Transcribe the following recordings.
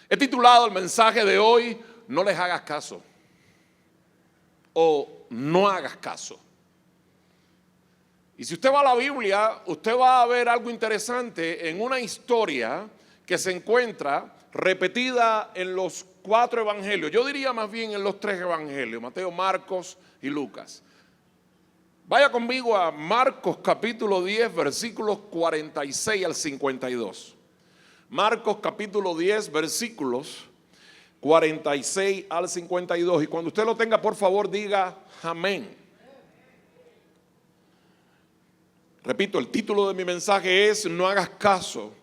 He titulado el mensaje de hoy, no les hagas caso, o no hagas caso. Y si usted va a la Biblia, usted va a ver algo interesante en una historia que se encuentra repetida en los 4 evangelios. Yo diría más bien en los 3 evangelios, Mateo, Marcos y Lucas. Vaya conmigo a Marcos capítulo 10, versículos 46 al 52. Marcos capítulo 10, versículos 46 al 52. Y cuando usted lo tenga, por favor, diga amén. Repito, el título de mi mensaje es No hagas caso.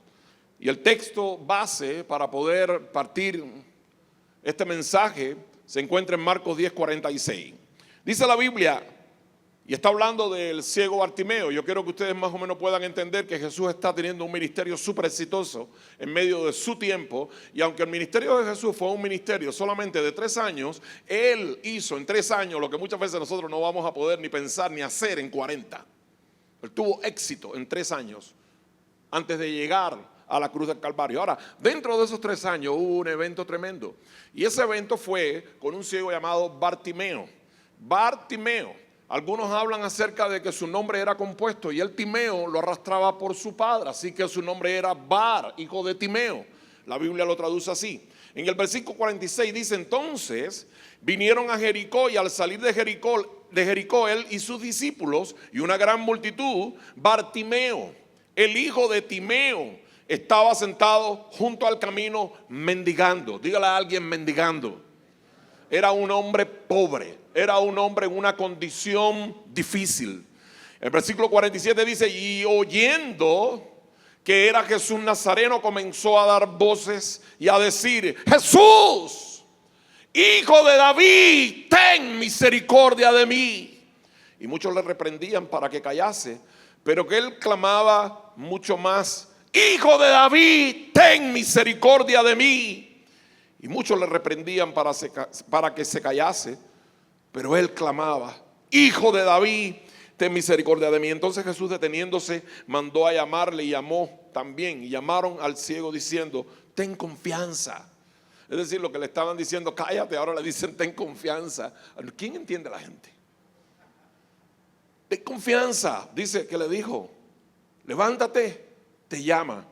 Y el texto base para poder partir este mensaje se encuentra en Marcos 10, 46. Dice la Biblia, y está hablando del ciego Bartimeo. Yo quiero que ustedes más o menos puedan entender que Jesús está teniendo un ministerio súper exitoso en medio de su tiempo. Y aunque el ministerio de Jesús fue un ministerio solamente de 3 años, Él hizo en 3 años lo que muchas veces nosotros no vamos a poder ni pensar ni hacer en 40. Él tuvo éxito en 3 años antes de llegar a la cruz del Calvario. Ahora, dentro de esos 3 años hubo un evento tremendo. Y ese evento fue con un ciego llamado Bartimeo. Bartimeo. Algunos hablan acerca de que su nombre era compuesto y el Timeo lo arrastraba por su padre, así que su nombre era Bar, hijo de Timeo. La Biblia lo traduce así. En el versículo 46 dice, entonces vinieron a Jericó y al salir de Jericó él y sus discípulos y una gran multitud, Bartimeo, el hijo de Timeo, estaba sentado junto al camino mendigando. Dígale a alguien mendigando. Era un hombre pobre, era un hombre en una condición difícil. El versículo 47 dice, y oyendo que era Jesús Nazareno, comenzó a dar voces y a decir, Jesús, hijo de David, ten misericordia de mí. Y muchos le reprendían para que callase, pero que él clamaba mucho más, hijo de David, ten misericordia de mí. Y muchos le reprendían para que se callase, pero él clamaba, hijo de David, ten misericordia de mí. Entonces Jesús, deteniéndose, mandó a llamarle y llamó también. Y llamaron al ciego diciendo, ten confianza. Es decir, lo que le estaban diciendo, cállate, ahora le dicen, ten confianza. ¿Quién entiende a la gente? Ten confianza, dice que le dijo, levántate, te llama.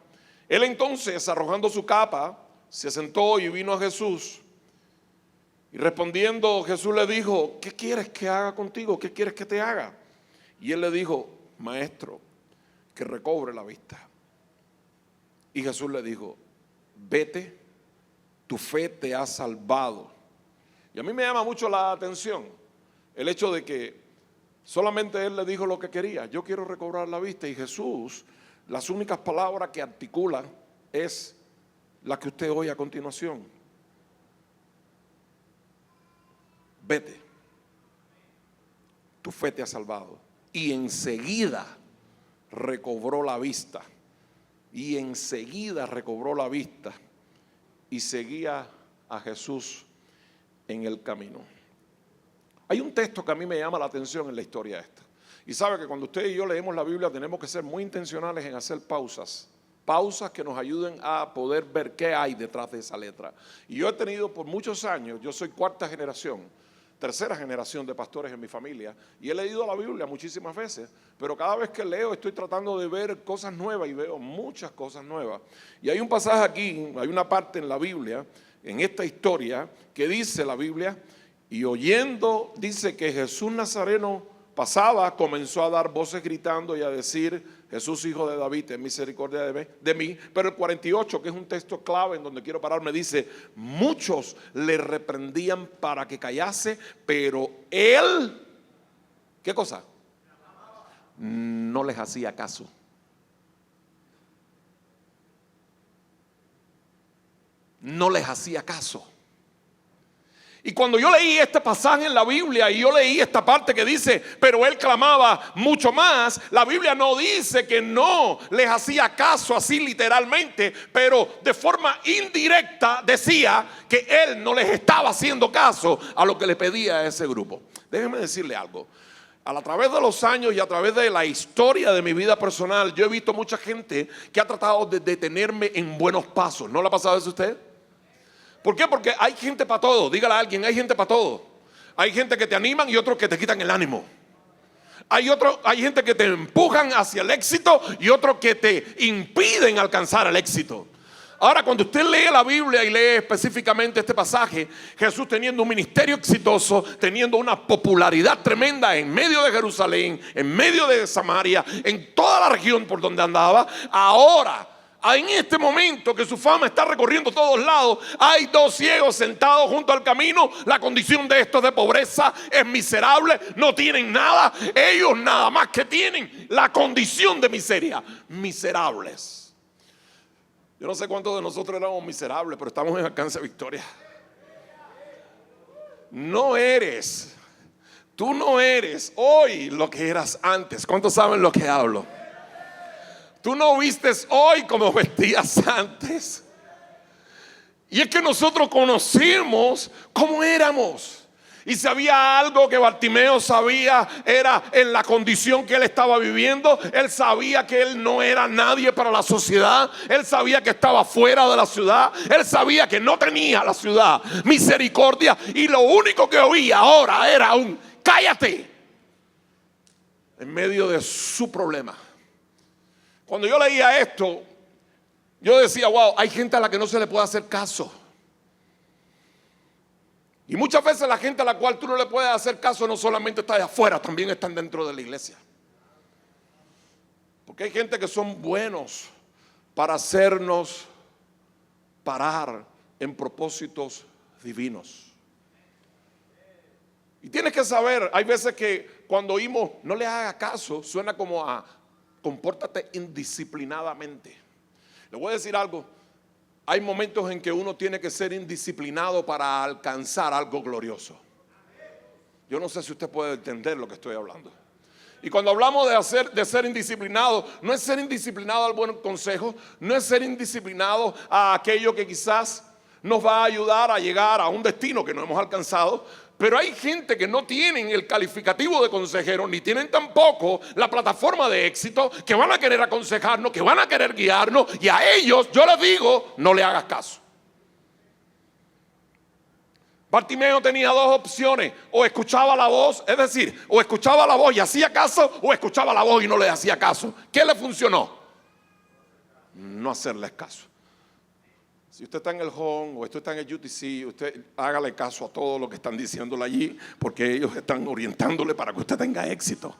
Él entonces, arrojando su capa, se sentó y vino a Jesús. Y respondiendo, Jesús le dijo, ¿qué quieres que haga contigo? ¿Qué quieres que te haga? Y él le dijo, maestro, que recobre la vista. Y Jesús le dijo, vete, tu fe te ha salvado. Y a mí me llama mucho la atención el hecho de que solamente él le dijo lo que quería. Yo quiero recobrar la vista. Y Jesús, las únicas palabras que articula es la que usted oye a continuación. Vete, tu fe te ha salvado. Y enseguida recobró la vista. Y enseguida recobró la vista. Y seguía a Jesús en el camino. Hay un texto que a mí me llama la atención en la historia esta. Y sabe que cuando usted y yo leemos la Biblia tenemos que ser muy intencionales en hacer pausas. Pausas que nos ayuden a poder ver qué hay detrás de esa letra. Y yo he tenido por muchos años, yo soy 4ª generación, 3ª generación de pastores en mi familia, y he leído la Biblia muchísimas veces, pero cada vez que leo estoy tratando de ver cosas nuevas y veo muchas cosas nuevas. Y hay un pasaje aquí, hay una parte en la Biblia, en esta historia, que dice la Biblia, y oyendo, dice que Jesús Nazareno pasaba, comenzó a dar voces gritando y a decir, Jesús, hijo de David, ten misericordia de mí. Pero el 48, que es un texto clave en donde quiero pararme, dice, muchos le reprendían para que callase, pero él, ¿qué cosa? No les hacía caso. No les hacía caso. Y cuando yo leí este pasaje en la Biblia y yo leí esta parte que dice, pero él clamaba mucho más, la Biblia no dice que no les hacía caso así literalmente, pero de forma indirecta decía que él no les estaba haciendo caso a lo que le pedía a ese grupo. Déjeme decirle algo. A través de los años y a través de la historia de mi vida personal, yo he visto mucha gente que ha tratado de detenerme en buenos pasos. ¿No le ha pasado eso a usted? ¿Por qué? Porque hay gente para todo. Dígale a alguien, hay gente para todo. Hay gente que te animan y otros que te quitan el ánimo. Hay gente que te empujan hacia el éxito y otros que te impiden alcanzar el éxito. Ahora, cuando usted lee la Biblia y lee específicamente este pasaje, Jesús teniendo un ministerio exitoso, teniendo una popularidad tremenda en medio de Jerusalén, en medio de Samaria, en toda la región por donde andaba, ahora, en este momento que su fama está recorriendo todos lados, hay dos ciegos sentados junto al camino. La condición de estos de pobreza es miserable, no tienen nada. Ellos nada más que tienen la condición de miseria, miserables. Yo no sé cuántos de nosotros éramos miserables, pero estamos en alcance de victoria. Tú no eres hoy lo que eras antes. ¿Cuántos saben lo que hablo? Tú no vistes hoy como vestías antes. Y es que nosotros conocimos cómo éramos. Y si había algo que Bartimeo sabía, era en la condición que él estaba viviendo. Él sabía que él no era nadie para la sociedad. Él sabía que estaba fuera de la ciudad. Él sabía que no tenía la ciudad misericordia. Y lo único que oía ahora era un cállate en medio de su problema. Cuando yo leía esto, yo decía, wow, hay gente a la que no se le puede hacer caso. Y muchas veces la gente a la cual tú no le puedes hacer caso no solamente está allá afuera, también están dentro de la iglesia. Porque hay gente que son buenos para hacernos parar en propósitos divinos. Y tienes que saber, hay veces que cuando oímos no le haga caso, suena como a compórtate indisciplinadamente. Le voy a decir algo. Hay momentos en que uno tiene que ser indisciplinado para alcanzar algo glorioso. Yo no sé si usted puede entender lo que estoy hablando. Y cuando hablamos de ser indisciplinado, no es ser indisciplinado al buen consejo, no es ser indisciplinado a aquello que quizás nos va a ayudar a llegar a un destino que no hemos alcanzado. Pero hay gente que no tienen el calificativo de consejero, ni tienen tampoco la plataforma de éxito, que van a querer aconsejarnos, que van a querer guiarnos, y a ellos yo les digo, no le hagas caso. Bartimeo tenía dos opciones: o escuchaba la voz, es decir, o escuchaba la voz y hacía caso, o escuchaba la voz y no le hacía caso. ¿Qué le funcionó? No hacerles caso. Si usted está en el home o usted está en el UTC, usted hágale caso a todo lo que están diciéndole allí, porque ellos están orientándole para que usted tenga éxito.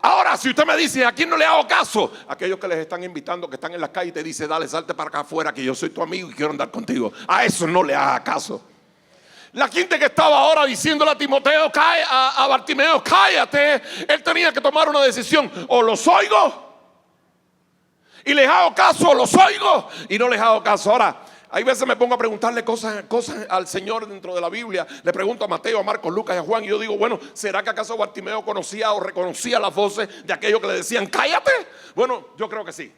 Ahora, si usted me dice, ¿a quién no le hago caso? Aquellos que les están invitando, que están en la calle y te dice, dale, salte para acá afuera, que yo soy tu amigo y quiero andar contigo. A eso no le haga caso. La gente que estaba ahora diciéndole a Timoteo, a Bartimeo, cállate, él tenía que tomar una decisión: o los oigo y les hago caso, los oigo y no les hago caso. Ahora, hay veces me pongo a preguntarle cosas al Señor dentro de la Biblia. Le pregunto a Mateo, a Marcos, Lucas y a Juan, y yo digo, bueno, ¿será que acaso Bartimeo conocía o reconocía las voces de aquellos que le decían cállate? Bueno, yo creo que sí.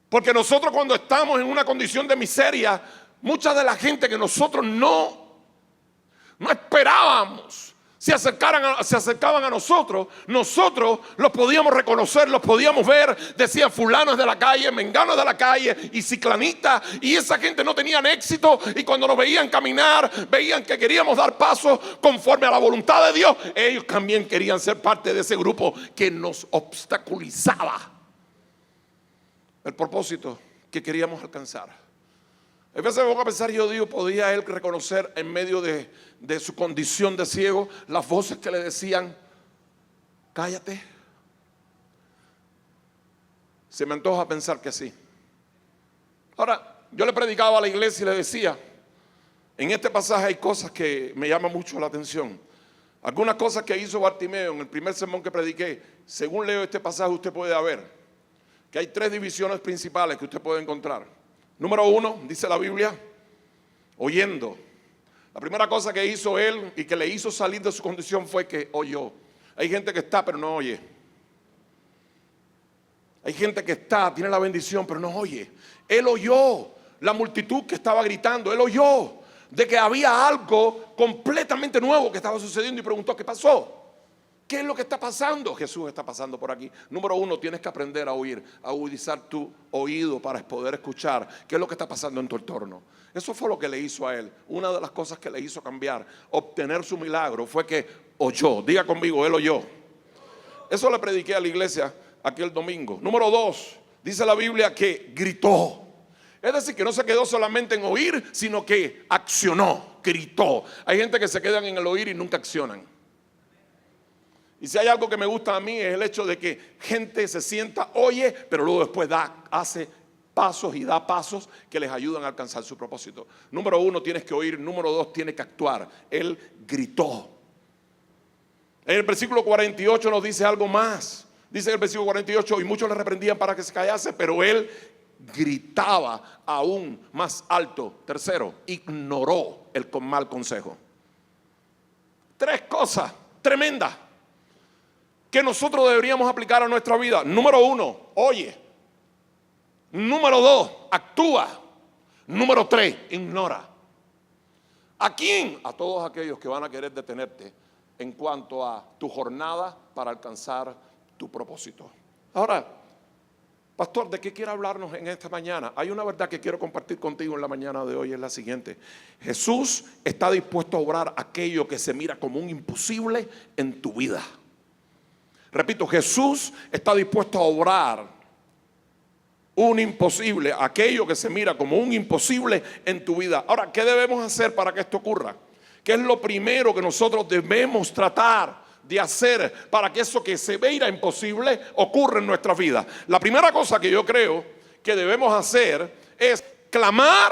Porque nosotros, cuando estamos en una condición de miseria, mucha de la gente que nosotros no esperábamos se acercaban a nosotros los podíamos reconocer, los podíamos ver. Decían, fulano es de la calle, mengano es de la calle y ciclanita. Y esa gente no tenían éxito, y cuando nos veían caminar, veían que queríamos dar pasos conforme a la voluntad de Dios. Ellos también querían ser parte de ese grupo que nos obstaculizaba el propósito que queríamos alcanzar. A veces me pongo a pensar, yo digo, ¿podía él reconocer en medio de su condición de ciego las voces que le decían, cállate? Se me antoja pensar que sí. Ahora, yo le predicaba a la iglesia y le decía, en este pasaje hay cosas que me llaman mucho la atención. Algunas cosas que hizo Bartimeo en el primer sermón que prediqué. Según leo este pasaje, usted puede ver que hay tres divisiones principales que usted puede encontrar. Número uno, dice la Biblia, oyendo. La primera cosa que hizo él y que le hizo salir de su condición fue que oyó. Hay gente que está pero no oye. Hay gente que está, tiene la bendición pero no oye. Él oyó la multitud que estaba gritando. Él oyó de que había algo completamente nuevo que estaba sucediendo y preguntó, ¿qué pasó? ¿Qué es lo que está pasando? Jesús está pasando por aquí. Número uno, tienes que aprender a oír, a agudizar tu oído para poder escuchar qué es lo que está pasando en tu entorno. Eso fue lo que le hizo a él. Una de las cosas que le hizo cambiar, obtener su milagro, fue que oyó. Diga conmigo, él oyó. Eso le prediqué a la iglesia aquel domingo. Número dos, dice la Biblia que gritó. Es decir, que no se quedó solamente en oír, sino que accionó, gritó. Hay gente que se quedan en el oír y nunca accionan. Y si hay algo que me gusta a mí es el hecho de que gente se sienta, oye, pero luego después hace pasos y da pasos que les ayudan a alcanzar su propósito. Número uno, tienes que oír. Número dos, tienes que actuar. Él gritó. En el versículo 48 nos dice algo más. Dice en el versículo 48, y muchos le reprendían para que se callase, pero él gritaba aún más alto. Tercero, ignoró el mal consejo. Tres cosas tremendas que nosotros deberíamos aplicar a nuestra vida. Número uno, oye. Número dos, actúa. Número tres, ignora. ¿A quién? A todos aquellos que van a querer detenerte en cuanto a tu jornada para alcanzar tu propósito. Ahora, pastor, ¿de qué quiere hablarnos en esta mañana? Hay una verdad que quiero compartir contigo en la mañana de hoy, es la siguiente. Jesús está dispuesto a obrar aquello que se mira como un imposible en tu vida. Repito, Jesús está dispuesto a obrar un imposible, aquello que se mira como un imposible en tu vida. Ahora, ¿qué debemos hacer para que esto ocurra? ¿Qué es lo primero que nosotros debemos tratar de hacer para que eso que se veía imposible ocurra en nuestra vida? La primera cosa que yo creo que debemos hacer es clamar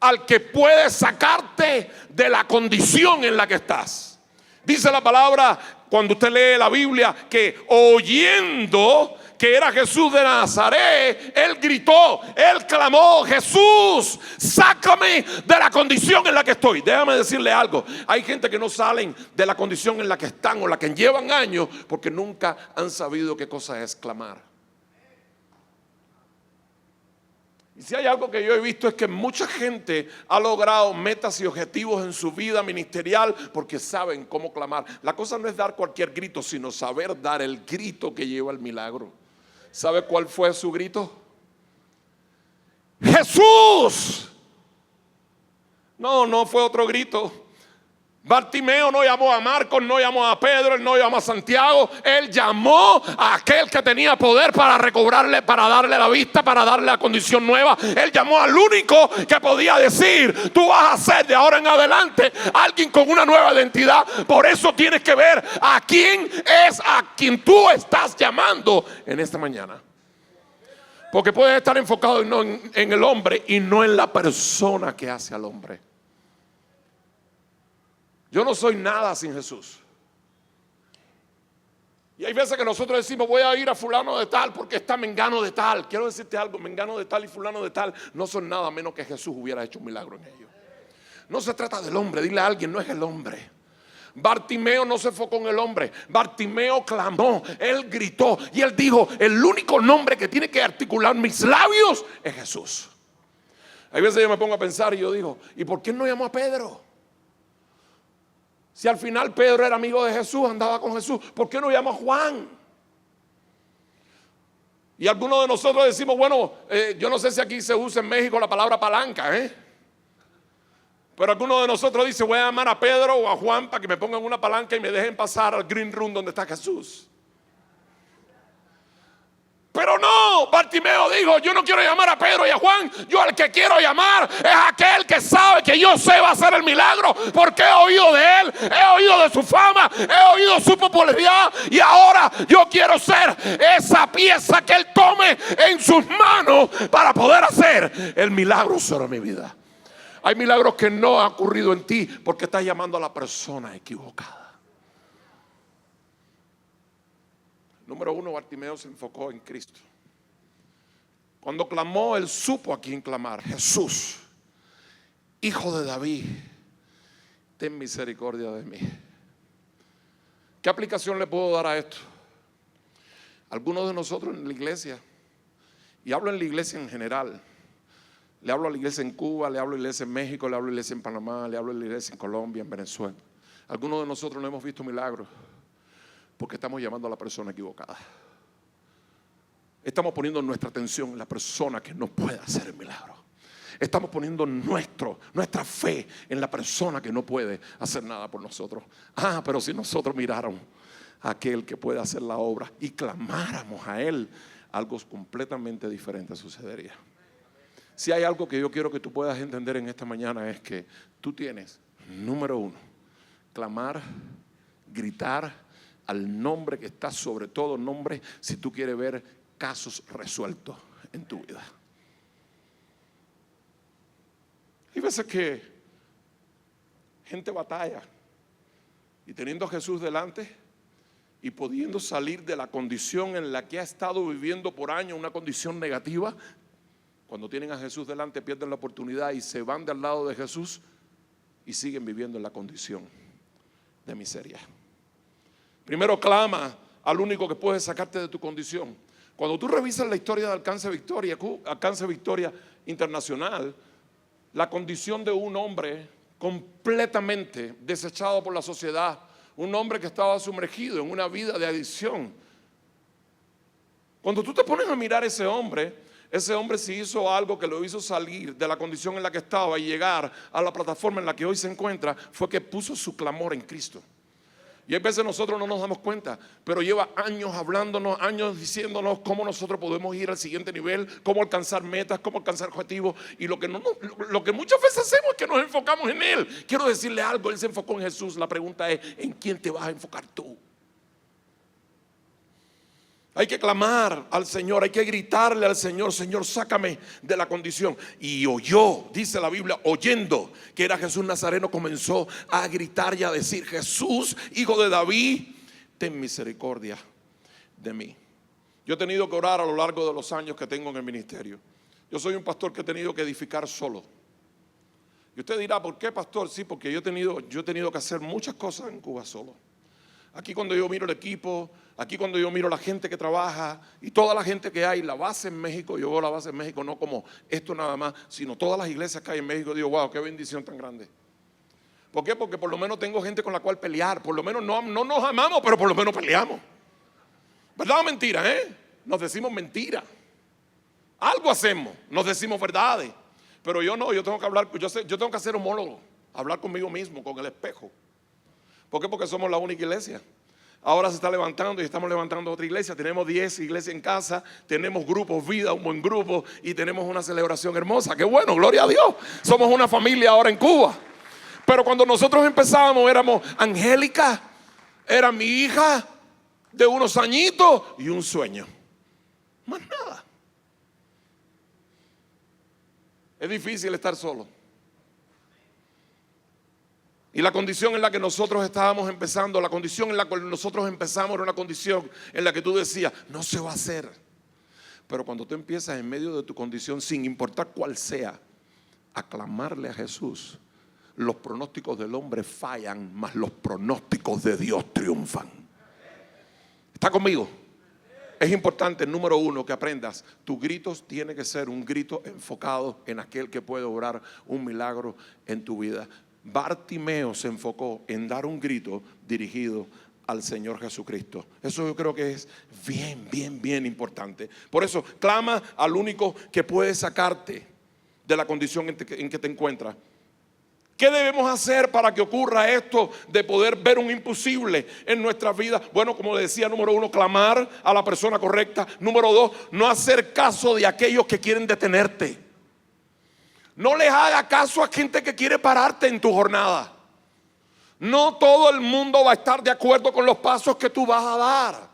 al que puede sacarte de la condición en la que estás. Dice la palabra, cuando usted lee la Biblia, que oyendo que era Jesús de Nazaret, él gritó, él clamó: Jesús, sácame de la condición en la que estoy. Déjame decirle algo, hay gente que no salen de la condición en la que están o la que llevan años porque nunca han sabido qué cosa es clamar. Y si hay algo que yo he visto es que mucha gente ha logrado metas y objetivos en su vida ministerial porque saben cómo clamar. La cosa no es dar cualquier grito, sino saber dar el grito que lleva al milagro. ¿Sabe cuál fue su grito? ¡Jesús! No fue otro grito. Bartimeo no llamó a Marcos, no llamó a Pedro, él no llamó a Santiago. Él llamó a aquel que tenía poder para recobrarle, para darle la vista, para darle la condición nueva. Él llamó al único que podía decir: tú vas a ser de ahora en adelante alguien con una nueva identidad. Por eso tienes que ver a quién es a quien tú estás llamando en esta mañana. Porque puedes estar enfocado en el hombre y no en la persona que hace al hombre. Yo no soy nada sin Jesús. Y hay veces que nosotros decimos: voy a ir a fulano de tal porque está mengano de tal. Quiero decirte algo, mengano de tal y fulano de tal no son nada menos que Jesús hubiera hecho un milagro en ellos. No se trata del hombre, dile a alguien: no es el hombre. Bartimeo no se enfocó en el hombre. Bartimeo clamó, él gritó y él dijo: el único nombre que tiene que articular mis labios es Jesús. Hay veces yo me pongo a pensar y yo digo: ¿y por qué no llamó a Pedro? Si al final Pedro era amigo de Jesús, andaba con Jesús, ¿por qué no llamó a Juan? Y algunos de nosotros decimos: bueno, yo no sé si aquí se usa en México la palabra palanca, pero algunos de nosotros dicen: voy a llamar a Pedro o a Juan para que me pongan una palanca y me dejen pasar al green room donde está Jesús. Pero no, Bartimeo dijo: yo no quiero llamar a Pedro y a Juan, yo al que quiero llamar es aquel que sabe que yo sé va a hacer el milagro, porque he oído de él, he oído de su fama, he oído su popularidad, y ahora yo quiero ser esa pieza que él tome en sus manos para poder hacer el milagro sobre mi vida. Hay milagros que no han ocurrido en ti porque estás llamando a la persona equivocada. Número uno, Bartimeo se enfocó en Cristo. Cuando clamó, él supo a quién clamar: Jesús, Hijo de David, ten misericordia de mí. ¿Qué aplicación le puedo dar a esto? Algunos de nosotros en la iglesia, y hablo en la iglesia en general, le hablo a la iglesia en Cuba, le hablo a la iglesia en México, le hablo a la iglesia en Panamá, le hablo a la iglesia en Colombia, en Venezuela. Algunos de nosotros no hemos visto milagros Porque estamos llamando a la persona equivocada. Estamos poniendo nuestra atención en la persona que no puede hacer el milagro. Estamos poniendo nuestra fe en la persona que no puede hacer nada por nosotros. Pero si nosotros miráramos a aquel que puede hacer la obra y clamáramos a Él, algo completamente diferente sucedería. Si hay algo que yo quiero que tú puedas entender en esta mañana es que tú tienes, número uno, clamar, gritar al nombre que está sobre todo nombre si tú quieres ver casos resueltos en tu vida. Hay veces que gente batalla y teniendo a Jesús delante y pudiendo salir de la condición en la que ha estado viviendo por años, una condición negativa, cuando tienen a Jesús delante pierden la oportunidad y se van del lado de Jesús y siguen viviendo en la condición de miseria. Primero clama al único que puede sacarte de tu condición. Cuando tú revisas la historia de Alcance Victoria Internacional, la condición de un hombre completamente desechado por la sociedad, un hombre que estaba sumergido en una vida de adicción. Cuando tú te pones a mirar ese hombre sí hizo algo que lo hizo salir de la condición en la que estaba y llegar a la plataforma en la que hoy se encuentra, fue que puso su clamor en Cristo. Y a veces nosotros no nos damos cuenta, pero lleva años hablándonos, años diciéndonos cómo nosotros podemos ir al siguiente nivel, cómo alcanzar metas, cómo alcanzar objetivos. Y lo que muchas veces hacemos es que nos enfocamos en Él. Quiero decirle algo, Él se enfocó en Jesús. La pregunta es, ¿en quién te vas a enfocar tú? Hay que clamar al Señor, hay que gritarle al Señor, Señor, sácame de la condición. Y oyó, dice la Biblia, oyendo que era Jesús Nazareno, comenzó a gritar y a decir, Jesús, hijo de David, ten misericordia de mí. Yo he tenido que orar a lo largo de los años que tengo en el ministerio. Yo soy un pastor que he tenido que edificar solo. Y usted dirá, ¿por qué, pastor? Sí, porque yo he tenido que hacer muchas cosas en Cuba solo. Aquí cuando yo miro el equipo, aquí cuando yo miro la gente que trabaja y toda la gente que hay, la base en México, yo veo la base en México no como esto nada más, sino todas las iglesias que hay en México, digo, wow, qué bendición tan grande. ¿Por qué? Porque por lo menos tengo gente con la cual pelear, por lo menos no nos amamos, pero por lo menos peleamos. ¿Verdad o mentira? Nos decimos mentiras. Algo hacemos, nos decimos verdades, pero yo no, yo tengo que hablar, yo tengo que hacer homólogo, hablar conmigo mismo, con el espejo. ¿Por qué? Porque somos la única iglesia. Ahora se está levantando y estamos levantando otra iglesia. Tenemos 10 iglesias en casa, tenemos grupos vida, un buen grupo y tenemos una celebración hermosa. ¡Qué bueno! ¡Gloria a Dios! Somos una familia ahora en Cuba. Pero cuando nosotros empezábamos éramos Angélica, era mi hija de unos añitos y un sueño. Más nada. Es difícil estar solo. Y la condición en la que nosotros estábamos empezando, la condición en la que nosotros empezamos era una condición en la que tú decías, no se va a hacer. Pero cuando tú empiezas en medio de tu condición, sin importar cuál sea, a clamarle a Jesús, los pronósticos del hombre fallan, mas los pronósticos de Dios triunfan. ¿Está conmigo? Es importante, número uno, que aprendas, tu grito tiene que ser un grito enfocado en aquel que puede obrar un milagro en tu vida. Bartimeo se enfocó en dar un grito dirigido al Señor Jesucristo. Eso yo creo que es bien importante. Por eso, clama al único que puede sacarte de la condición en que te encuentras. ¿Qué debemos hacer para que ocurra esto de poder ver un imposible en nuestras vidas? Bueno, como decía, número uno, clamar a la persona correcta. Número dos, no hacer caso de aquellos que quieren detenerte. No les haga caso a gente que quiere pararte en tu jornada. No todo el mundo va a estar de acuerdo con los pasos que tú vas a dar.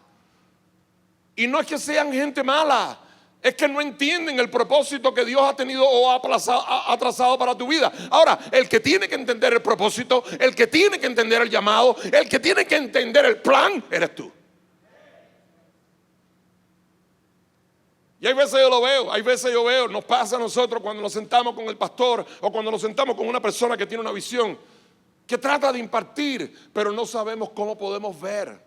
Y no es que sean gente mala, es que no entienden el propósito que Dios ha tenido o ha trazado para tu vida. Ahora, el que tiene que entender el propósito, el que tiene que entender el llamado, el que tiene que entender el plan, eres tú. Y hay veces yo veo, nos pasa a nosotros cuando nos sentamos con el pastor o cuando nos sentamos con una persona que tiene una visión, que trata de impartir, pero no sabemos cómo podemos ver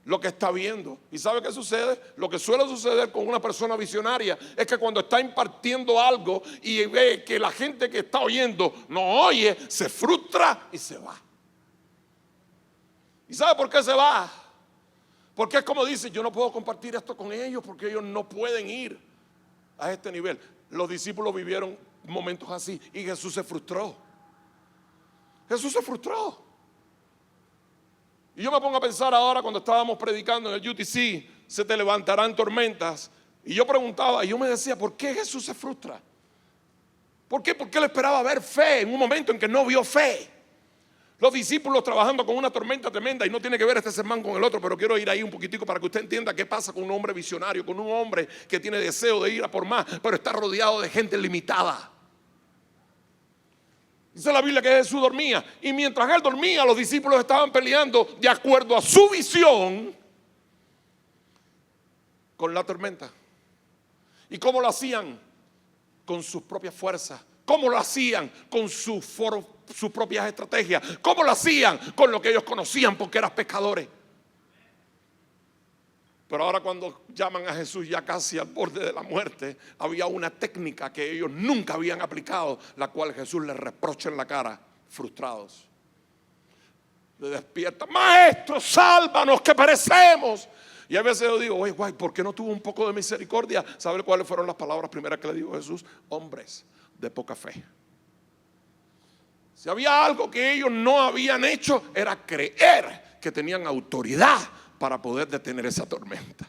lo que está viendo. ¿Y sabe qué sucede? Lo que suele suceder con una persona visionaria es que cuando está impartiendo algo y ve que la gente que está oyendo no oye, se frustra y se va. ¿Y sabe por qué se va? Porque es como dice, yo no puedo compartir esto con ellos porque ellos no pueden ir a este nivel. Los discípulos vivieron momentos así y Jesús se frustró. Jesús se frustró. Y yo me pongo a pensar ahora cuando estábamos predicando en el UTC, se te levantarán tormentas. Y yo preguntaba, y yo me decía, ¿por qué Jesús se frustra? ¿Por qué? Porque él esperaba ver fe en un momento en que no vio fe. Los discípulos trabajando con una tormenta tremenda, y no tiene que ver este sermón con el otro, pero quiero ir ahí un poquitico para que usted entienda qué pasa con un hombre visionario, con un hombre que tiene deseo de ir a por más, pero está rodeado de gente limitada. Dice la Biblia que Jesús dormía, y mientras él dormía, los discípulos estaban peleando de acuerdo a su visión con la tormenta. ¿Y cómo lo hacían? Con sus propias fuerzas. ¿Cómo lo hacían? Con sus propias estrategias. ¿Cómo lo hacían? Con lo que ellos conocían porque eran pescadores. Pero ahora cuando llaman a Jesús ya casi al borde de la muerte, había una técnica que ellos nunca habían aplicado, la cual Jesús les reprocha en la cara, frustrados. Le despierta, maestro, sálvanos que perecemos. Y a veces yo digo, oye, guay, ¿por qué no tuvo un poco de misericordia? ¿Sabe cuáles fueron las palabras primeras que le dijo Jesús? Hombres de poca fe. Si había algo que ellos no habían hecho, era creer que tenían autoridad para poder detener esa tormenta.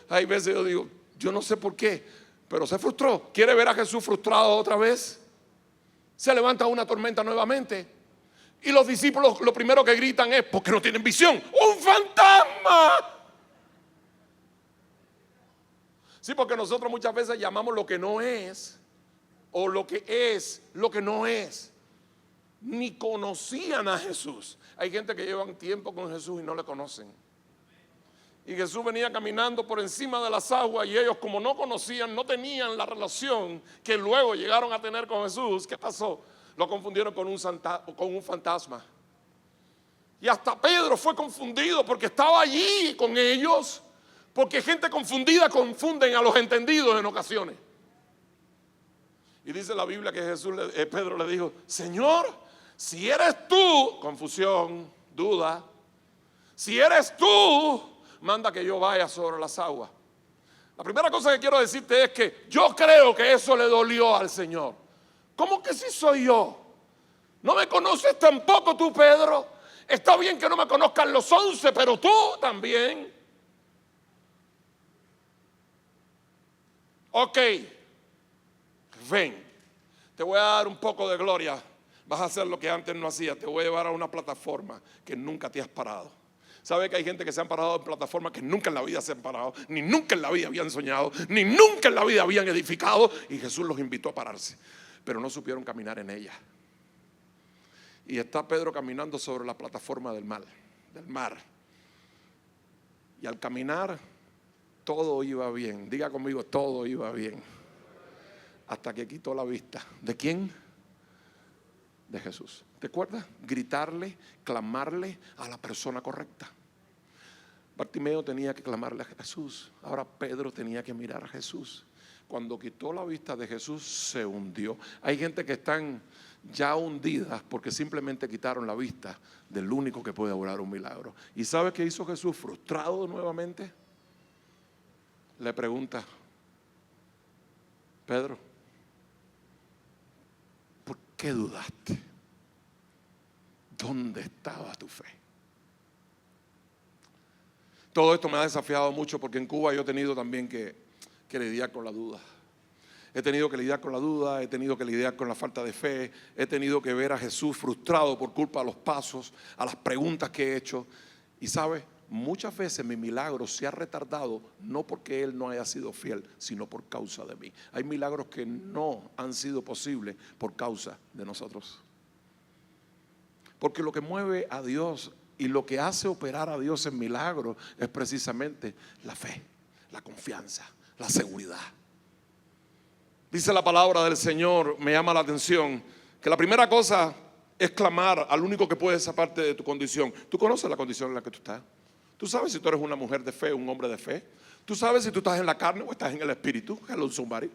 Hay veces yo digo, yo no sé por qué, pero se frustró. ¿Quiere ver a Jesús frustrado otra vez? Se levanta una tormenta nuevamente. Y los discípulos lo primero que gritan es, porque no tienen visión. ¡Un fantasma! Sí, porque nosotros muchas veces llamamos lo que no es, o lo que es, lo que no es. Ni conocían a Jesús. Hay gente que llevan tiempo con Jesús y no le conocen. Y Jesús venía caminando por encima de las aguas y ellos, como no conocían, no tenían la relación que luego llegaron a tener con Jesús. ¿Qué pasó? Lo confundieron con un fantasma. Y hasta Pedro fue confundido porque estaba allí con ellos. Porque gente confundida confunden a los entendidos en ocasiones. Y dice la Biblia que Pedro le dijo, Señor, si eres tú, confusión, duda, si eres tú, manda que yo vaya sobre las aguas. La primera cosa que quiero decirte es que yo creo que eso le dolió al Señor. ¿Cómo que sí soy yo? ¿No me conoces tampoco tú, Pedro? Está bien que no me conozcan los 11, pero tú también. Ok, ven, te voy a dar un poco de gloria. Vas a hacer lo que antes no hacías. Te voy a llevar a una plataforma que nunca te has parado. ¿Sabe que hay gente que se han parado en plataformas que nunca en la vida se han parado, ni nunca en la vida habían soñado, ni nunca en la vida habían edificado? Y Jesús los invitó a pararse, pero no supieron caminar en ella. Y está Pedro caminando sobre la plataforma del mar. Y al caminar, todo iba bien. Diga conmigo, todo iba bien. Hasta que quitó la vista. ¿De quién? De Jesús. ¿Te acuerdas? Gritarle, clamarle a la persona correcta. Bartimeo tenía que clamarle a Jesús. Ahora Pedro tenía que mirar a Jesús. Cuando quitó la vista de Jesús, se hundió. Hay gente que están ya hundidas porque simplemente quitaron la vista del único que puede obrar un milagro. ¿Y sabe qué hizo Jesús? Frustrado nuevamente, le pregunta, Pedro, ¿por qué dudaste? ¿Dónde estaba tu fe? Todo esto me ha desafiado mucho porque en Cuba yo he tenido también que lidiar con la duda. He tenido que lidiar con la duda, he tenido que lidiar con la falta de fe, he tenido que ver a Jesús frustrado por culpa de los pasos, a las preguntas que he hecho. Y sabe, muchas veces mi milagro se ha retardado no porque Él no haya sido fiel, sino por causa de mí. Hay milagros que no han sido posibles por causa de nosotros. Porque lo que mueve a Dios y lo que hace operar a Dios en milagros es precisamente la fe, la confianza, la seguridad. Dice la palabra del Señor, me llama la atención, que la primera cosa es clamar al único que puede sacarte de tu condición. Tú conoces la condición en la que tú estás. Tú sabes si tú eres una mujer de fe, un hombre de fe. Tú sabes si tú estás en la carne o estás en el espíritu. Hello, somebody.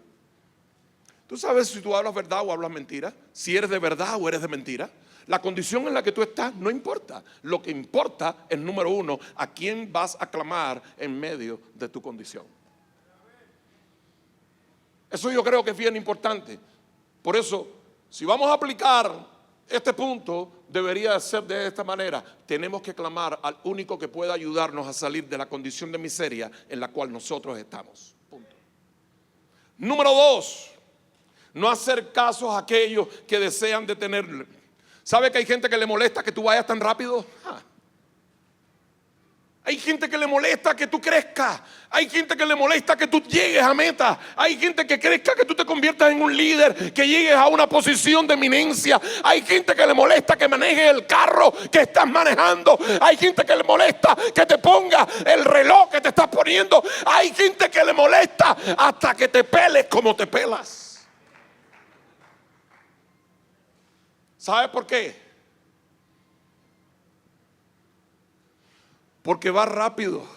¿Tú sabes si tú hablas verdad o hablas mentira? Si eres de verdad o eres de mentira. La condición en la que tú estás no importa. Lo que importa es, número uno, a quién vas a clamar en medio de tu condición. Eso yo creo que es bien importante. Por eso, si vamos a aplicar este punto, debería ser de esta manera. Tenemos que clamar al único que pueda ayudarnos a salir de la condición de miseria en la cual nosotros estamos. Punto. Número dos, no hacer caso a aquellos que desean detenerle. ¿Sabe que hay gente que le molesta que tú vayas tan rápido? Hay gente que le molesta que tú crezcas. Hay gente que le molesta que tú llegues a meta. Hay gente que crezca que tú te conviertas en un líder, que llegues a una posición de eminencia. Hay gente que le molesta que manejes el carro que estás manejando. Hay gente que le molesta que te ponga el reloj que te estás poniendo. Hay gente que le molesta hasta que te peles como te pelas. ¿Sabes por qué? Porque va rápido.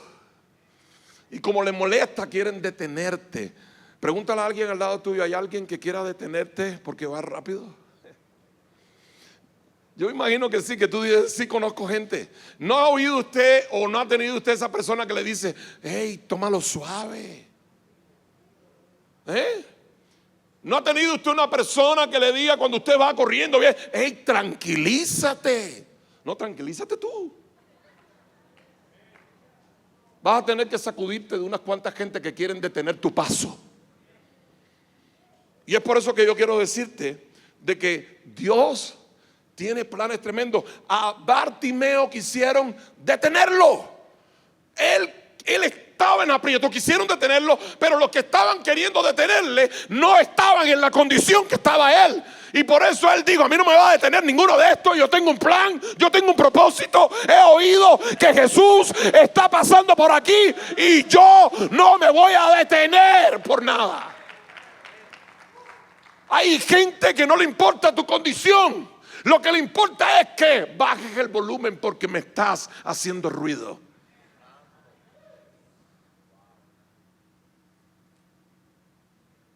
Y como le molesta, quieren detenerte. Pregúntale a alguien al lado tuyo, ¿hay alguien que quiera detenerte porque va rápido? Yo imagino que sí, que tú dices, sí conozco gente. ¿No ha oído usted o no ha tenido usted esa persona que le dice, hey, tómalo suave? ¿No ha tenido usted una persona que le diga cuando usted va corriendo, hey, tranquilízate? No, tranquilízate tú. Vas a tener que sacudirte de unas cuantas gente que quieren detener tu paso. Y es por eso que yo quiero decirte de que Dios tiene planes tremendos. A Bartimeo quisieron detenerlo. Él estaba en aprieto, quisieron detenerlo, pero los que estaban queriendo detenerle no estaban en la condición que estaba él. Y por eso él dijo, a mí no me va a detener ninguno de estos. Yo tengo un plan, yo tengo un propósito. He oído que Jesús está pasando por aquí y yo no me voy a detener por nada. Hay gente que no le importa tu condición. Lo que le importa es que bajes el volumen porque me estás haciendo ruido.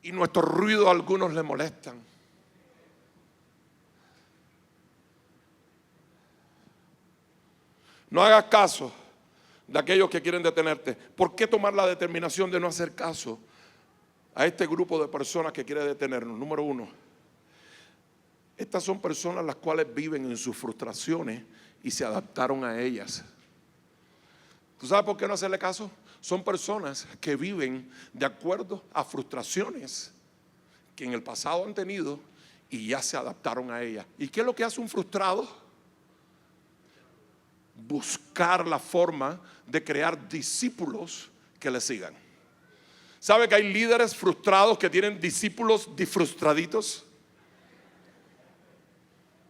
Y nuestro ruido a algunos le molestan. No hagas caso de aquellos que quieren detenerte. ¿Por qué tomar la determinación de no hacer caso a este grupo de personas que quiere detenernos? Número uno, estas son personas las cuales viven en sus frustraciones y se adaptaron a ellas. ¿Tú sabes por qué no hacerle caso? Son personas que viven de acuerdo a frustraciones que en el pasado han tenido y ya se adaptaron a ellas. ¿Y qué es lo que hace un frustrado? Buscar la forma de crear discípulos que le sigan. ¿Sabe que hay líderes frustrados que tienen discípulos disfrustraditos?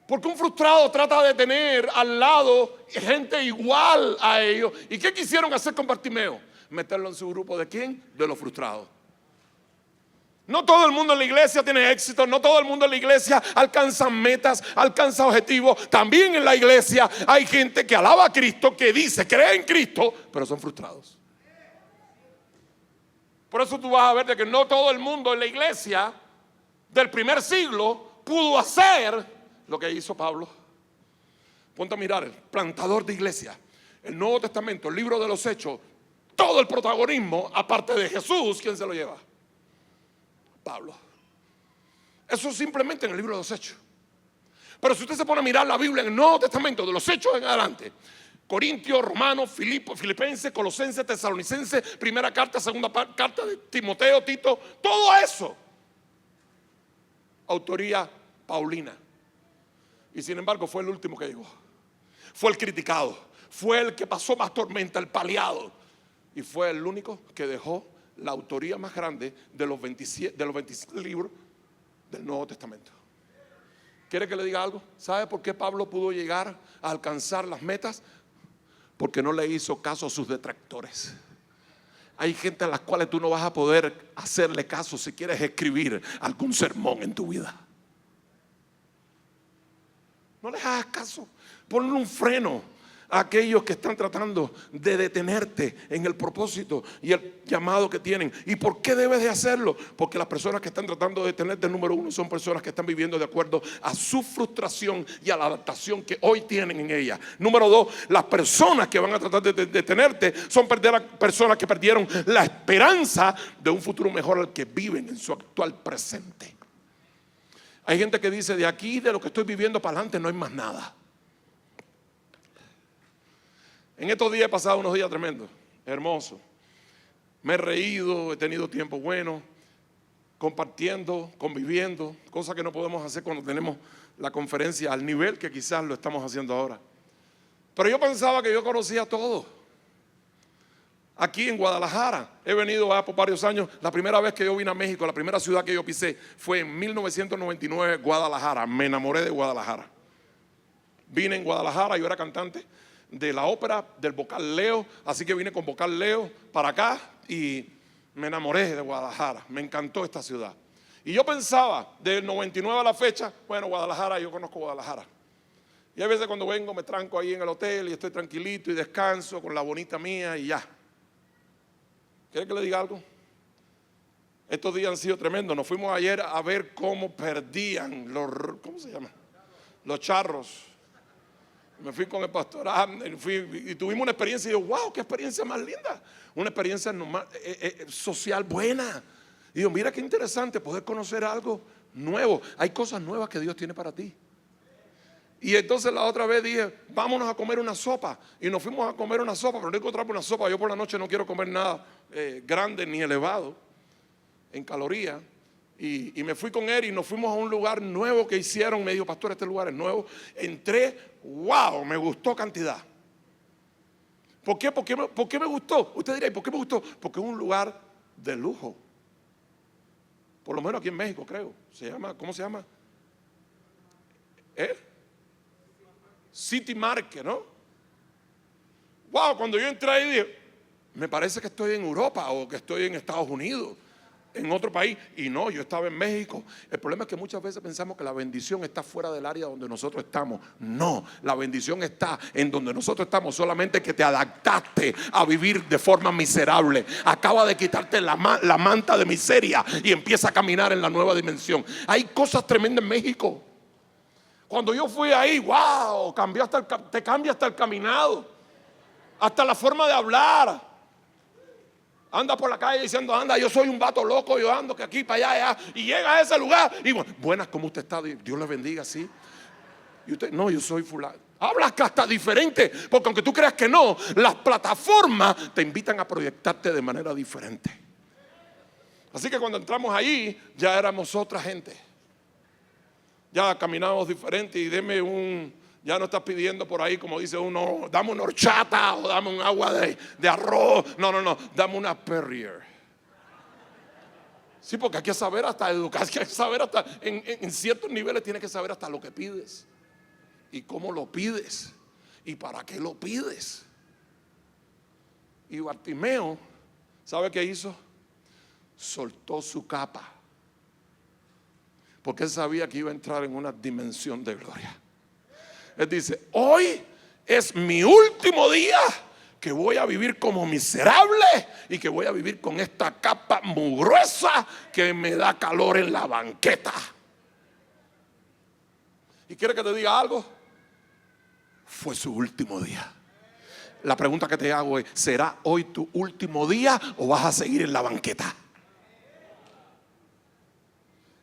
Porque un frustrado trata de tener al lado gente igual a ellos. ¿Y qué quisieron hacer con Bartimeo? Meterlo en su grupo. ¿De quién? De los frustrados. No todo el mundo en la iglesia tiene éxito, no todo el mundo en la iglesia alcanza metas, alcanza objetivos. También en la iglesia hay gente que alaba a Cristo, que dice, cree en Cristo, pero son frustrados. Por eso tú vas a ver de que no todo el mundo en la iglesia del primer siglo pudo hacer lo que hizo Pablo. Ponte a mirar, el plantador de iglesia, el Nuevo Testamento, el libro de los Hechos, todo el protagonismo, aparte de Jesús, ¿quién se lo lleva? Pablo. Eso simplemente en el libro de los Hechos. Pero si usted se pone a mirar la Biblia en el Nuevo Testamento, de los Hechos en adelante, Corintios, Romanos, Filipenses, Colosenses, Tesalonicenses, primera carta, segunda carta de Timoteo, Tito, todo eso, autoría paulina. Y sin embargo fue el último que llegó. Fue el criticado, fue el que pasó más tormenta, el paliado. Y fue el único que dejó la autoría más grande de los 27 libros del Nuevo Testamento. ¿Quiere que le diga algo? ¿Sabe por qué Pablo pudo llegar a alcanzar las metas? Porque no le hizo caso a sus detractores. Hay gente a las cuales tú no vas a poder hacerle caso si quieres escribir algún sermón en tu vida. No les hagas caso. Ponle un freno a aquellos que están tratando de detenerte en el propósito y el llamado que tienen. ¿Y por qué debes de hacerlo? Porque las personas que están tratando de detenerte, número uno, son personas que están viviendo de acuerdo a su frustración y a la adaptación que hoy tienen en ella. Número dos, las personas que van a tratar de detenerte son personas que perdieron la esperanza de un futuro mejor al que viven en su actual presente. Hay gente que dice, de aquí, de lo que estoy viviendo para adelante, no hay más nada. En estos días he pasado unos días tremendos, hermosos. Me he reído, he tenido tiempo bueno, compartiendo, conviviendo, cosas que no podemos hacer cuando tenemos la conferencia al nivel que quizás lo estamos haciendo ahora. Pero yo pensaba que yo conocía todo. Aquí en Guadalajara, he venido por varios años. La primera vez que yo vine a México, la primera ciudad que yo pisé fue en 1999, Guadalajara. Me enamoré de Guadalajara. Vine en Guadalajara, yo era cantante de la ópera, del vocal Leo, así que vine con vocal Leo para acá y me enamoré de Guadalajara, me encantó esta ciudad. Y yo pensaba, del 99 a la fecha, bueno, Guadalajara, yo conozco Guadalajara. Y a veces cuando vengo me tranco ahí en el hotel y estoy tranquilito y descanso con la bonita mía y ya. ¿Quiere que le diga algo? Estos días han sido tremendos. Nos fuimos ayer a ver cómo perdían ¿cómo se llama? Los charros. Me fui con el pastor y tuvimos una experiencia y yo, wow, qué experiencia más linda. Una experiencia social buena. Y yo, mira qué interesante poder conocer algo nuevo. Hay cosas nuevas que Dios tiene para ti. Y entonces la otra vez dije, vámonos a comer una sopa. Y nos fuimos a comer una sopa, pero no encontramos una sopa. Yo por la noche no quiero comer nada grande ni elevado en calorías. Y me fui con él y nos fuimos a un lugar nuevo que hicieron. Me dijo, pastor, este lugar es nuevo. Entré, wow, me gustó cantidad. ¿Por qué? ¿Por qué me gustó? Usted dirá, ¿por qué me gustó? Porque es un lugar de lujo. Por lo menos aquí en México, creo. ¿Cómo se llama? City Market, ¿no? Wow, cuando yo entré ahí dije, me parece que estoy en Europa o que estoy en Estados Unidos, en otro país. Y no, yo estaba en México. El problema es que muchas veces pensamos que la bendición está fuera del área donde nosotros estamos. No, la bendición está en donde nosotros estamos. Solamente que te adaptaste a vivir de forma miserable. Acaba de quitarte la manta de miseria y empieza a caminar en la nueva dimensión. Hay cosas tremendas en México. Cuando yo fui ahí, wow, te cambia hasta el caminado, hasta la forma de hablar. Anda por la calle diciendo, anda, yo soy un vato loco, yo ando que aquí para allá, y llega a ese lugar y bueno, buenas, ¿cómo usted está? Dios le bendiga, ¿sí? Y usted, no, yo soy fulano. Hablas que hasta diferente, porque aunque tú creas que no, las plataformas te invitan a proyectarte de manera diferente. Así que cuando entramos ahí, ya éramos otra gente. Ya caminamos diferente y ya no estás pidiendo por ahí como dice uno, dame una horchata o dame un agua de arroz. No, dame una Perrier. Sí, porque hay que saber hasta educar, hay que saber hasta, en ciertos niveles tienes que saber hasta lo que pides y cómo lo pides y para qué lo pides. Y Bartimeo, ¿sabe qué hizo? Soltó su capa. Porque él sabía que iba a entrar en una dimensión de gloria. Él dice, hoy es mi último día que voy a vivir como miserable y que voy a vivir con esta capa muy gruesa que me da calor en la banqueta. ¿Y quiere que te diga algo? Fue su último día. La pregunta que te hago es, ¿será hoy tu último día o vas a seguir en la banqueta?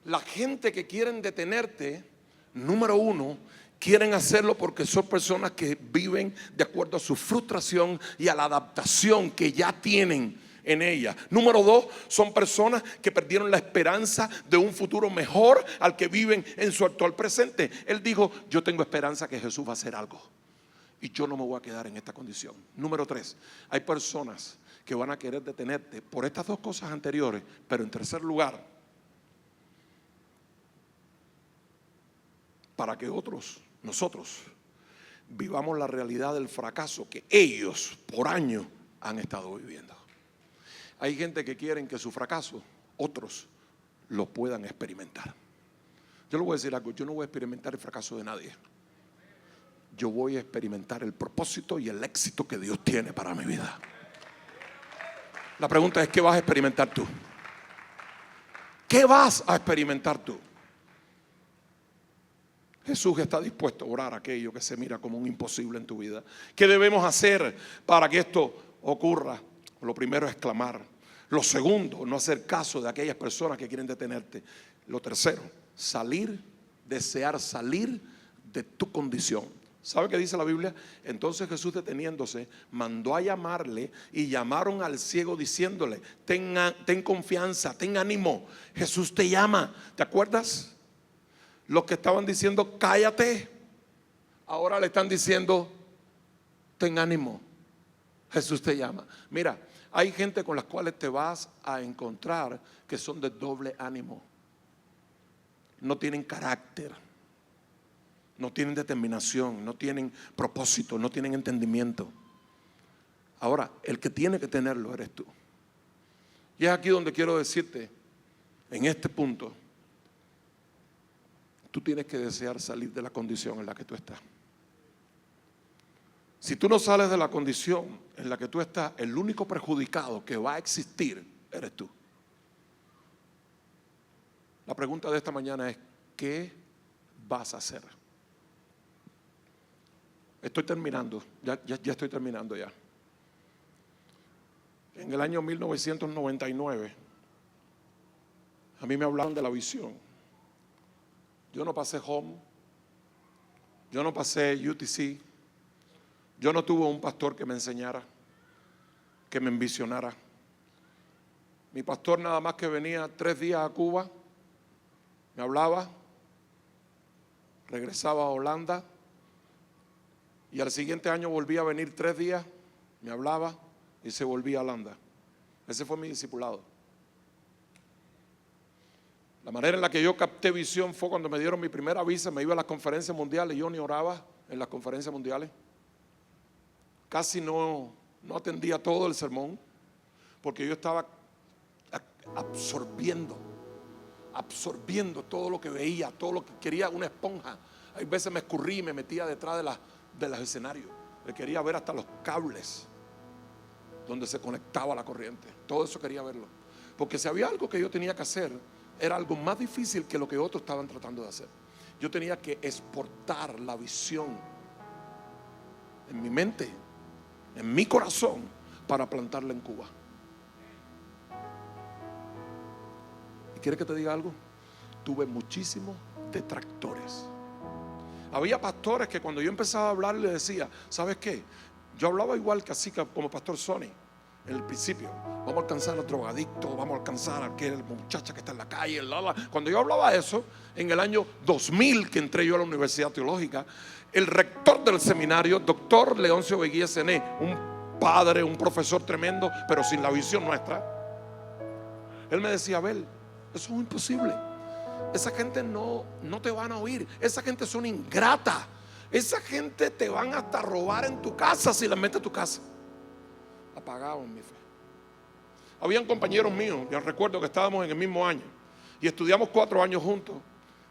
La gente que quieren detenerte, número uno, quieren hacerlo porque son personas que viven de acuerdo a su frustración y a la adaptación que ya tienen en ella. Número dos, son personas que perdieron la esperanza de un futuro mejor al que viven en su actual presente. Él dijo, yo tengo esperanza que Jesús va a hacer algo y yo no me voy a quedar en esta condición. Número tres, hay personas que van a querer detenerte por estas dos cosas anteriores, pero en tercer lugar, para que nosotros vivamos la realidad del fracaso que ellos por años han estado viviendo. Hay gente que quieren que su fracaso otros lo puedan experimentar. Yo le voy a decir algo, yo no voy a experimentar el fracaso de nadie. yo voy a experimentar el propósito y el éxito que Dios tiene para mi vida. La pregunta es, ¿qué vas a experimentar tú? ¿Qué vas a experimentar tú? Jesús está dispuesto a orar aquello que se mira como un imposible en tu vida. ¿Qué debemos hacer para que esto ocurra? Lo primero es clamar. Lo segundo, no hacer caso de aquellas personas que quieren detenerte. Lo tercero, desear salir de tu condición. ¿Sabe qué dice la Biblia? Entonces Jesús, deteniéndose, mandó a llamarle, y llamaron al ciego diciéndole: ten confianza, ten ánimo, Jesús te llama. ¿Te acuerdas? Los que estaban diciendo cállate, ahora le están diciendo ten ánimo, Jesús te llama. Mira, hay gente con las cuales te vas a encontrar que son de doble ánimo. No tienen carácter, no tienen determinación, no tienen propósito, no tienen entendimiento. Ahora, el que tiene que tenerlo eres tú. Y es aquí donde quiero decirte, en este punto, tú tienes que desear salir de la condición en la que tú estás. Si tú no sales de la condición en la que tú estás, el único perjudicado que va a existir eres tú. La pregunta de esta mañana es: ¿qué vas a hacer? Estoy terminando, ya estoy terminando ya. En el año 1999, a mí me hablaron de la visión. Yo no pasé Home, yo no pasé UTC, yo no tuve un pastor que me enseñara, que me envisionara. Mi pastor nada más que venía 3 días a Cuba, me hablaba, regresaba a Holanda, y al siguiente año volvía a venir 3 días, me hablaba y se volvía a Holanda. Ese fue mi discipulado. La manera en la que yo capté visión fue cuando me dieron mi primera visa. Me iba a las conferencias mundiales. Yo ni oraba en las conferencias mundiales. Casi no atendía todo el sermón, porque yo estaba absorbiendo todo lo que veía, todo lo que quería, una esponja. Hay veces me escurrí y me metía detrás de los escenarios. Le quería ver hasta los cables donde se conectaba la corriente. Todo eso quería verlo, porque si había algo que yo tenía que hacer, era algo más difícil que lo que otros estaban tratando de hacer. Yo tenía que exportar la visión en mi mente, en mi corazón, para plantarla en Cuba. ¿Y quieres que te diga algo? Tuve muchísimos detractores. Había pastores que cuando yo empezaba a hablar les decía: ¿sabes qué? Yo hablaba igual que así como pastor Sonny en el principio. Vamos a alcanzar al drogadicto, vamos a alcanzar a aquel muchacha que está en la calle. Cuando yo hablaba eso, en el año 2000 que entré yo a la Universidad Teológica, el rector del seminario, doctor Leoncio Beguía Cené, un padre, un profesor tremendo, pero sin la visión nuestra, él me decía: Abel, eso es imposible. Esa gente no te van a oír. Esa gente son ingrata. Esa gente te van hasta robar en tu casa si la metes a tu casa. Apagaban mi fe. Habían compañeros míos, yo recuerdo que estábamos en el mismo año y estudiamos 4 años juntos.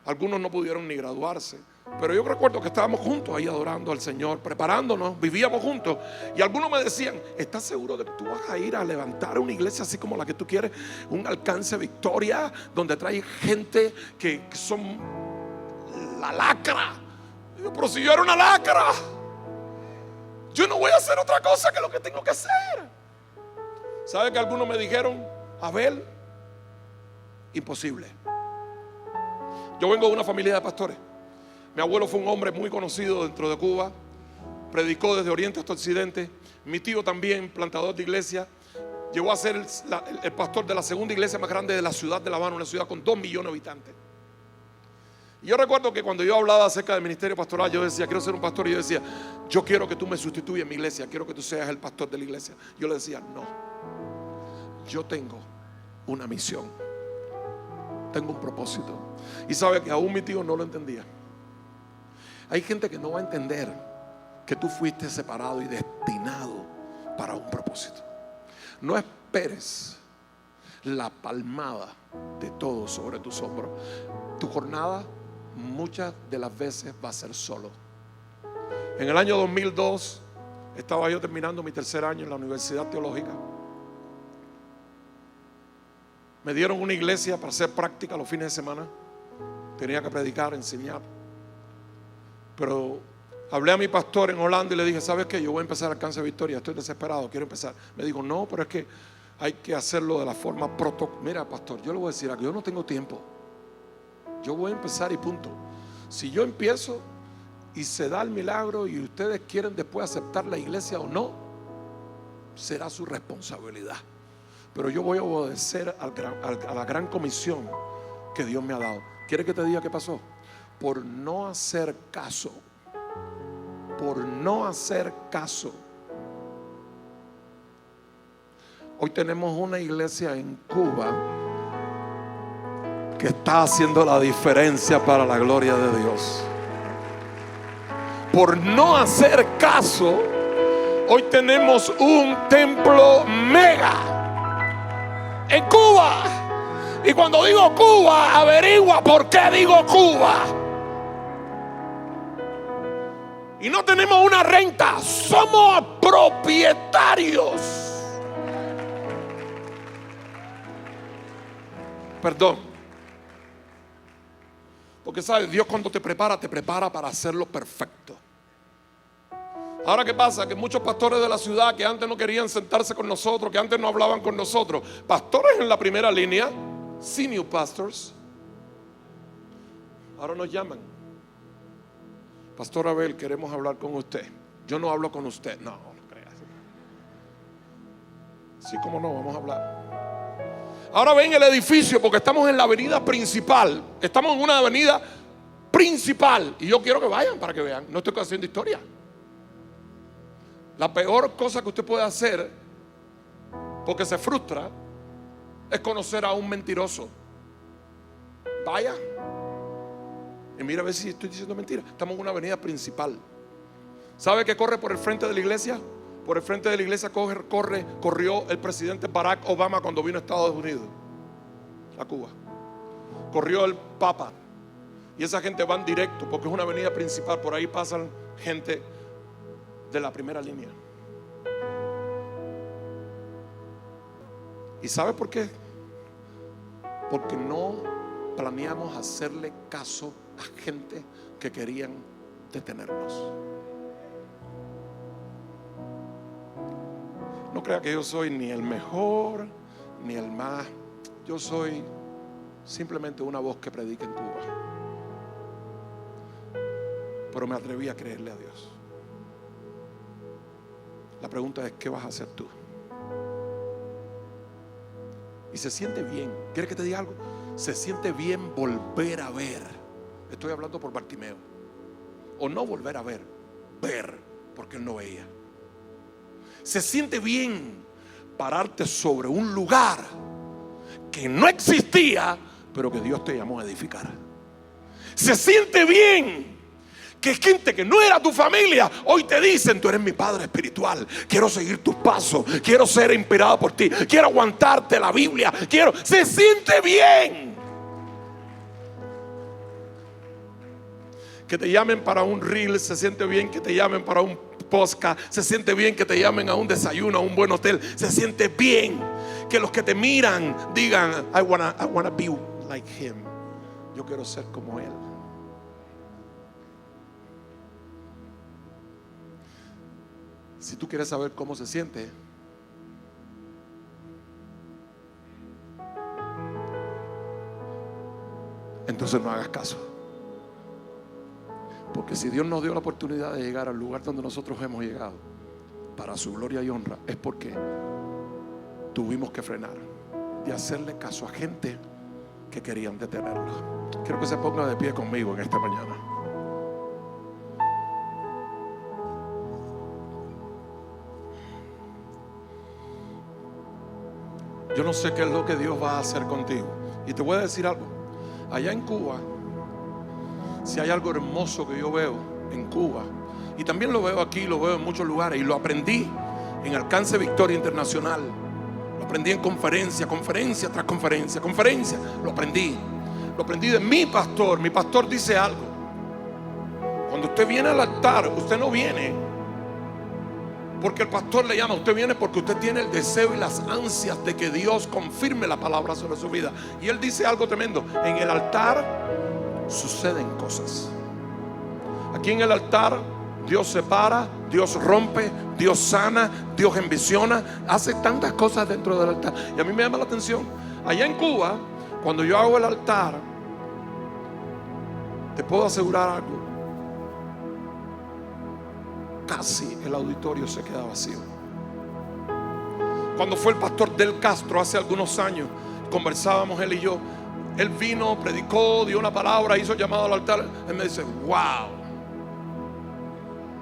Algunos no pudieron ni graduarse, pero yo recuerdo que estábamos juntos ahí adorando al Señor, preparándonos, vivíamos juntos. Y algunos me decían: ¿estás seguro de que tú vas a ir a levantar una iglesia así como la que tú quieres? Un alcance Victoria, donde trae gente que son la lacra. Y yo: pero si yo era una lacra, yo no voy a hacer otra cosa que lo que tengo que hacer. ¿Sabe que algunos me dijeron: Abel, imposible? Yo vengo de una familia de pastores. Mi abuelo fue un hombre muy conocido dentro de Cuba, predicó desde oriente hasta occidente. Mi tío también, plantador de iglesia, llegó a ser el pastor de la segunda iglesia más grande de la ciudad de La Habana, una ciudad con 2 millones de habitantes. Y yo recuerdo que cuando yo hablaba acerca del ministerio pastoral, yo decía: quiero ser un pastor. Y yo decía: yo quiero que tú me sustituyas en mi iglesia, quiero que tú seas el pastor de la iglesia. Yo le decía: no, yo tengo una misión, tengo un propósito. Y sabe que aún mi tío no lo entendía. Hay gente que no va a entender que tú fuiste separado y destinado para un propósito. No esperes la palmada de todo sobre tus hombros. Tu jornada muchas de las veces va a ser solo. En el año 2002 estaba yo terminando mi tercer año en la Universidad Teológica. Me dieron una iglesia para hacer práctica los fines de semana. Tenía que predicar, enseñar. Pero hablé a mi pastor en Holanda y le dije: ¿sabes qué? Yo voy a empezar Alcance Victoria, estoy desesperado, quiero empezar. Me dijo: no, pero es que hay que hacerlo de la forma Mira, pastor, yo le voy a decir algo, yo no tengo tiempo. Yo voy a empezar y punto. Si yo empiezo y se da el milagro y ustedes quieren después aceptar la iglesia o no, será su responsabilidad. Pero yo voy a obedecer a la gran comisión que Dios me ha dado. ¿Quiere que te diga qué pasó? Por no hacer caso, hoy tenemos una iglesia en Cuba que está haciendo la diferencia para la gloria de Dios. Por no hacer caso, hoy tenemos un templo mega en Cuba. Y cuando digo Cuba, averigua por qué digo Cuba. Y no tenemos una renta, somos propietarios. Perdón. Porque sabes, Dios cuando te prepara para hacerlo perfecto. Ahora, ¿qué pasa? Que muchos pastores de la ciudad que antes no querían sentarse con nosotros, que antes no hablaban con nosotros, pastores en la primera línea, senior pastors, ahora nos llaman: Pastor Abel, queremos hablar con usted. Yo no hablo con usted. No creas. Sí, cómo no, vamos a hablar. Ahora ven el edificio, porque estamos en la avenida principal. Estamos en una avenida principal. Y yo quiero que vayan para que vean. No estoy haciendo historia. La peor cosa que usted puede hacer, porque se frustra, es conocer a un mentiroso. Vaya y mira a ver si estoy diciendo mentira. Estamos en una avenida principal. ¿Sabe qué corre por el frente de la iglesia? Por el frente de la iglesia corrió el presidente Barack Obama cuando vino a Estados Unidos, a Cuba. Corrió el Papa. Y esa gente van directo, porque es una avenida principal. Por ahí pasan gente de la primera línea. ¿Y sabe por qué? Porque no planeamos hacerle caso a gente que querían detenernos. No crea que yo soy ni el mejor ni el más. Yo soy simplemente una voz que predica en Cuba. Pero me atreví a creerle a Dios. La pregunta es: ¿qué vas a hacer tú? Y se siente bien. ¿Quieres que te diga algo? Se siente bien volver a ver. Estoy hablando por Bartimeo. O no volver a ver, porque él no veía. Se siente bien pararte sobre un lugar que no existía, pero que Dios te llamó a edificar. Se siente bien que gente que no era tu familia hoy te dicen: tú eres mi padre espiritual, quiero seguir tus pasos, quiero ser inspirado por ti, quiero aguantarte la Biblia, se siente bien que te llamen para un reel, se siente bien que te llamen para un podcast, se siente bien que te llamen a un desayuno, a un buen hotel, se siente bien que los que te miran digan: I wanna be like him, yo quiero ser como él. Si tú quieres saber cómo se siente, entonces no hagas caso. Porque si Dios nos dio la oportunidad de llegar al lugar donde nosotros hemos llegado, para su gloria y honra, es porque tuvimos que frenar de hacerle caso a gente que querían detenerlo. Quiero que se ponga de pie conmigo en esta mañana. Yo no sé qué es lo que Dios va a hacer contigo. Y te voy a decir algo. Allá en Cuba, si hay algo hermoso que yo veo en Cuba, y también lo veo aquí, lo veo en muchos lugares, y lo aprendí en Alcance Victoria Internacional. Lo aprendí en conferencia tras conferencia. Lo aprendí de mi pastor. Mi pastor dice algo: Cuando usted viene al altar, usted no viene porque el pastor le llama. Usted viene porque usted tiene el deseo y las ansias de que Dios confirme la palabra sobre su vida. Y Él dice algo tremendo: en el altar suceden cosas. Aquí en el altar Dios separa, Dios rompe, Dios sana, Dios envisiona, hace tantas cosas dentro del altar. Y a mí me llama la atención, allá en Cuba, cuando yo hago el altar, te puedo asegurar algo: casi el auditorio se queda vacío. Cuando fue el pastor Del Castro hace algunos años, conversábamos él y yo. Él vino, predicó, dio una palabra, hizo llamado al altar. Él me dice: wow,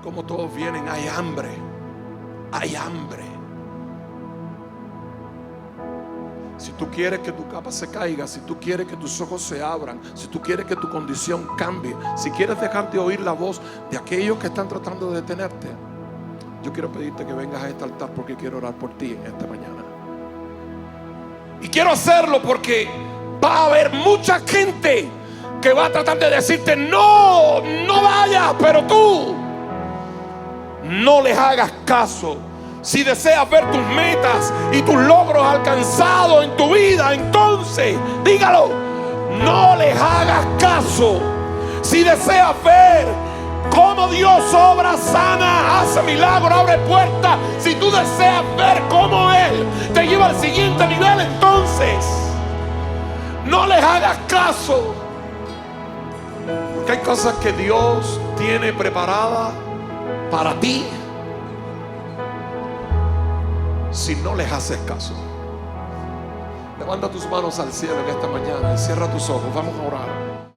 como todos vienen, hay hambre, hay hambre. Si tú quieres que tu capa se caiga, si tú quieres que tus ojos se abran, si tú quieres que tu condición cambie, si quieres dejar de oír la voz de aquellos que están tratando de detenerte, yo quiero pedirte que vengas a este altar, porque quiero orar por ti en esta mañana. Y quiero hacerlo porque va a haber mucha gente que va a tratar de decirte: no, no vayas, pero tú no les hagas caso. Si deseas ver tus metas y tus logros alcanzados en tu vida, entonces dígalo, no les hagas caso. Si deseas ver cómo Dios obra, sana, hace milagros, abre puertas, si tú deseas ver cómo Él te lleva al siguiente nivel, entonces no les hagas caso. Porque hay cosas que Dios tiene preparadas para ti si no les haces caso. Levanta tus manos al cielo en esta mañana y cierra tus ojos. Vamos a orar.